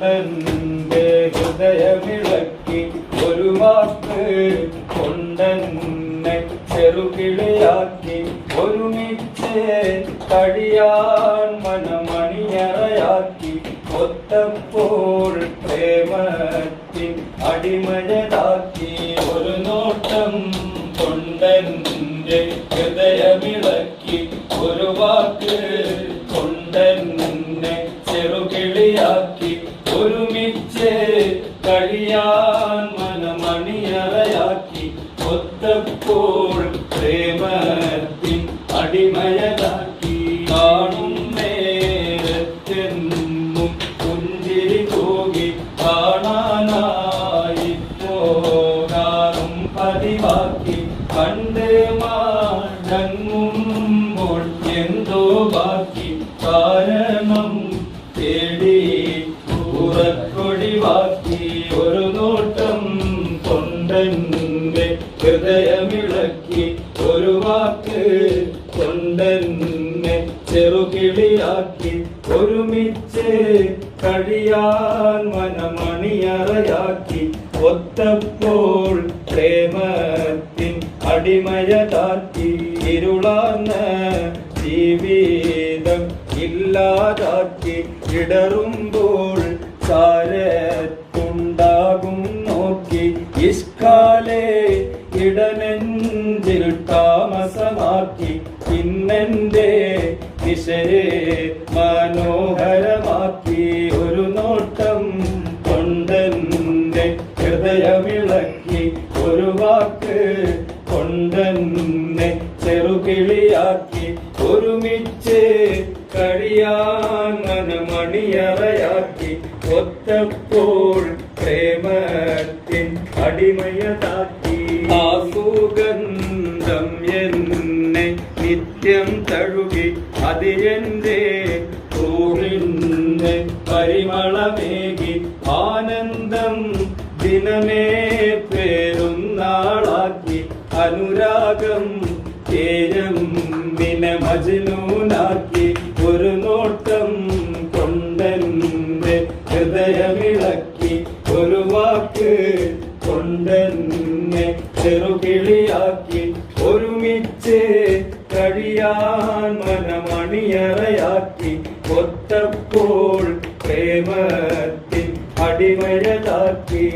കൊണ്ടെന്റെ ഹൃദയമിളക്കി ഒരു വാക്ക് കൊണ്ടെന്നെ ചെറുകിളിയാക്കി ഒരുമിച്ച് കഴിയാൻ മനമണിയറയാക്കി ഒത്തപ്പോൾ പ്രേമത്തിൻ അടിമഴതാക്കി ഒരു നോട്ടം കൊണ്ടെന്റെ ഹൃദയമിളക്കി ഒരു വാക്ക് കൊണ്ടെന്നെ ചെറുകിളിയാക്കി ഒരുമിച്ച് കഴിയാൻ മനമണിയറയാക്കി ഒത്തപ്പോൾ പ്രേമത്തിൻ അടിമയതാക്കി കാണും നേരത്തെന്നും പുഞ്ചിരി പോകി കാണാനായി പോകാറും പതിവാക്കി കണ്ട് മടങ്ങുമ്പോൾ എന്തോ ബാക്കി കാരണം തേടി ഉറക്കൊടിവാക്കി ഒരു നോട്ടം കൊണ്ടെന്റെ ഹൃദയമിളക്കി ഒരു വാക്ക് കൊണ്ടെന്നെ ചെറുകിളിയാക്കി ഒരുമിച്ച് കഴിയാൻ മനമണിയറയാക്കി ഒത്തപ്പോൾ പ്രേമത്തിൻ അടിമയതാക്കി ഇരുളാർന്ന ജീവിതം ഇല്ലാതാക്കി ഇടറുമ്പോൾ ചാരത്തുണ്ടാകും നോക്കി ഇഷ്കാലേ ഇടനെഞ്ചിൽ താമസമാക്കി ഇന്നെന്റെ ദിശയെ മനോഹരമാക്കി ഒരു നോട്ടം കൊണ്ടെന്റെ ഹൃദയമിളക്കി ഒരു വാക്ക് കൊണ്ടെന്നെ ചെറുകിളിയാക്കി ഒരുമിച്ച് കഴിയാൻ മനമണിയറയാക്കി ഒത്തപ്പോൾ പ്രേമത്തിൻ അടിമയതാക്കി ആ സുഗന്ധം എന്നെ നിത്യം തഴുകി അതിരെന്റെ റൂഹിന്റെ പരിമളമേകി ആനന്ദം ദിനമേ പേരുന്നാളാക്കി അനുരാഗം തേജമ്പിനെ മജ്നൂനാക്കി ഒരു നോട്ടം കൊണ്ടെന്റെ ഹൃദയമിളക്കി ഒരു വാക്ക് കൊണ്ടെന്നെ ചെറുകിളിയാക്കി ഒരുമിച്ച് കഴിയാൻ മനമണിയറയാക്കി ഒത്തപ്പോൾ പ്രേമത്തിൻ അടിമയതാക്കി